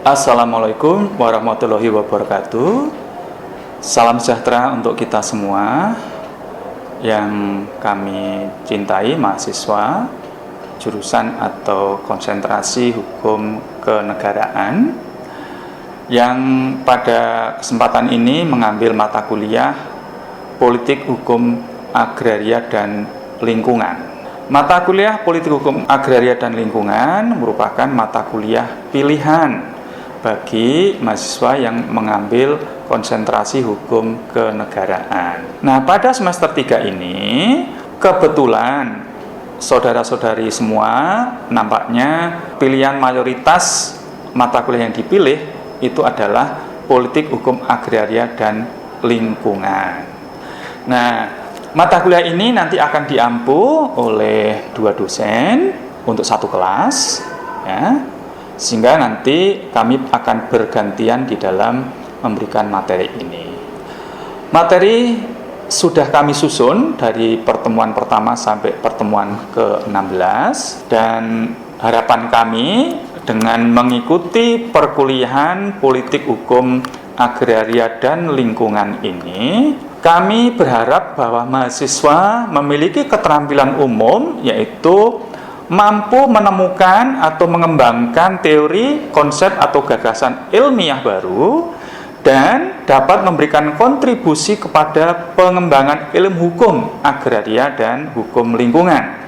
Assalamualaikum warahmatullahi wabarakatuh. Salam sejahtera untuk kita semua yang kami cintai, mahasiswa jurusan atau konsentrasi hukum kenegaraan yang pada kesempatan ini mengambil mata kuliah politik hukum agraria dan lingkungan. Mata kuliah politik hukum agraria dan lingkungan merupakan mata kuliah pilihan bagi mahasiswa yang mengambil konsentrasi hukum kenegaraan. Nah, pada semester 3 ini kebetulan saudara-saudari semua nampaknya pilihan mayoritas mata kuliah yang dipilih itu adalah politik hukum agraria dan lingkungan. Nah, mata kuliah ini nanti akan diampu oleh 2 dosen untuk satu kelas, ya, sehingga nanti kami akan bergantian di dalam memberikan materi ini. Materi sudah kami susun dari pertemuan pertama sampai pertemuan ke-16, dan harapan kami dengan mengikuti perkuliahan politik hukum agraria dan lingkungan ini, kami berharap bahwa mahasiswa memiliki keterampilan umum, yaitu mampu menemukan atau mengembangkan teori, konsep atau gagasan ilmiah baru, dan dapat memberikan kontribusi kepada pengembangan ilmu hukum agraria dan hukum lingkungan,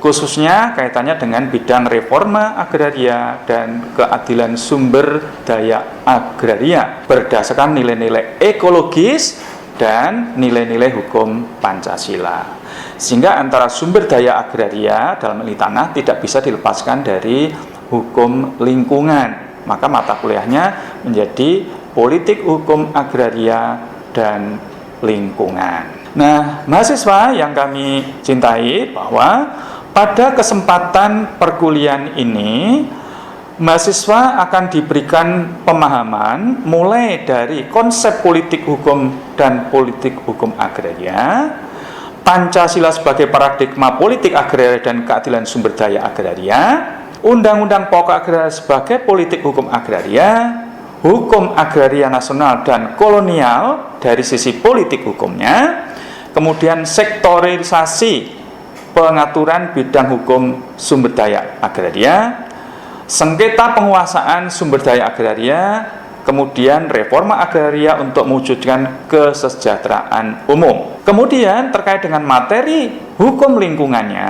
khususnya kaitannya dengan bidang reforma agraria dan keadilan sumber daya agraria berdasarkan nilai-nilai ekologis dan nilai-nilai hukum Pancasila. Sehingga antara sumber daya agraria dalam milik tanah tidak bisa dilepaskan dari hukum lingkungan. Maka mata kuliahnya menjadi politik hukum agraria dan lingkungan. Nah, mahasiswa yang kami cintai, bahwa pada kesempatan perkuliahan ini mahasiswa akan diberikan pemahaman mulai dari konsep politik hukum dan politik hukum agraria, Pancasila sebagai paradigma politik agraria dan keadilan sumber daya agraria, Undang-Undang Pokok Agraria sebagai politik hukum agraria, hukum agraria nasional dan kolonial dari sisi politik hukumnya, kemudian sektorisasi pengaturan bidang hukum sumber daya agraria, sengketa penguasaan sumber daya agraria, kemudian reforma agraria untuk mewujudkan kesejahteraan umum. Kemudian terkait dengan materi hukum lingkungannya,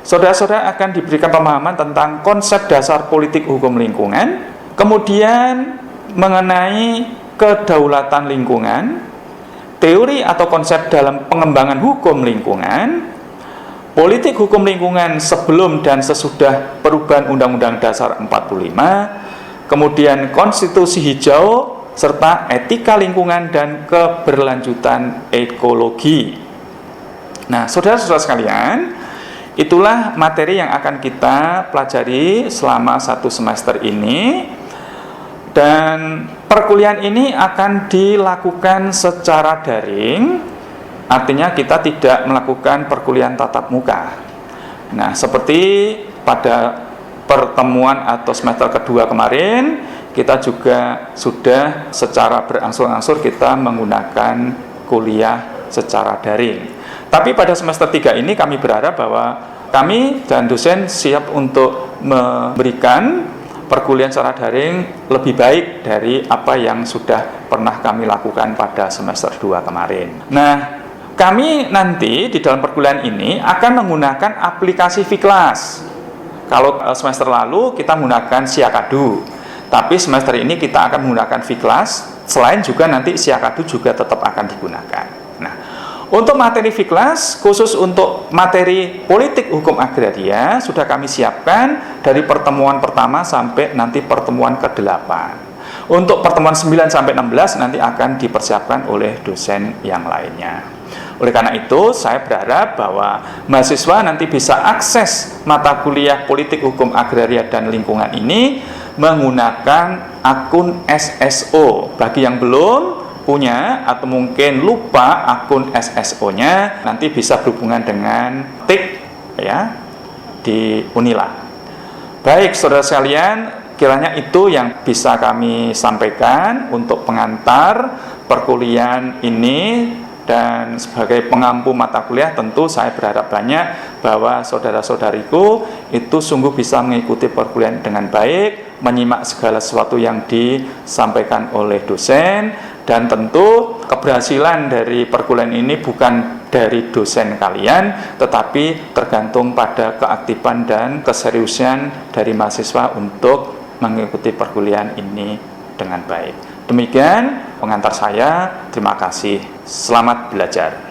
saudara-saudara akan diberikan pemahaman tentang konsep dasar politik hukum lingkungan, kemudian mengenai kedaulatan lingkungan, teori atau konsep dalam pengembangan hukum lingkungan, politik hukum lingkungan sebelum dan sesudah perubahan Undang-Undang Dasar 45, kemudian konstitusi hijau, serta etika lingkungan dan keberlanjutan ekologi. Nah, saudara-saudara sekalian, itulah materi yang akan kita pelajari selama 1 semester ini, dan perkuliahan ini akan dilakukan secara daring. Artinya kita tidak melakukan perkuliahan tatap muka. Nah, seperti pada pertemuan atau semester kedua kemarin, kita juga sudah secara berangsur-angsur kita menggunakan kuliah secara daring. Tapi pada semester 3 ini kami berharap bahwa kami dan dosen siap untuk memberikan perkuliahan secara daring lebih baik dari apa yang sudah pernah kami lakukan pada semester 2 kemarin. Nah, kami nanti di dalam perkuliahan ini akan menggunakan aplikasi Fiklas. Kalau semester lalu kita menggunakan Siakadu, tapi semester ini kita akan menggunakan Fiklas. Selain juga nanti Siakadu juga tetap akan digunakan. Nah, untuk materi Fiklas, khusus untuk materi politik hukum agraria, sudah kami siapkan dari pertemuan pertama sampai nanti pertemuan ke-8. Untuk pertemuan 9 sampai 16 nanti akan dipersiapkan oleh dosen yang lainnya. Oleh karena itu, saya berharap bahwa mahasiswa nanti bisa akses mata kuliah politik hukum agraria dan lingkungan ini menggunakan akun SSO. Bagi yang belum punya atau mungkin lupa akun SSO-nya, nanti bisa berhubungan dengan TIK ya di Unila. Baik, saudara sekalian, Kiranya itu yang bisa kami sampaikan untuk pengantar perkuliahan ini. Dan sebagai pengampu mata kuliah, tentu saya berharap banyak bahwa saudara-saudariku itu sungguh bisa mengikuti perkuliahan dengan baik, menyimak segala sesuatu yang disampaikan oleh dosen, dan tentu keberhasilan dari perkuliahan ini bukan dari dosen kalian, tetapi tergantung pada keaktifan dan keseriusan dari mahasiswa untuk mengikuti perkuliahan ini dengan baik. Demikian pengantar saya, terima kasih. Selamat belajar.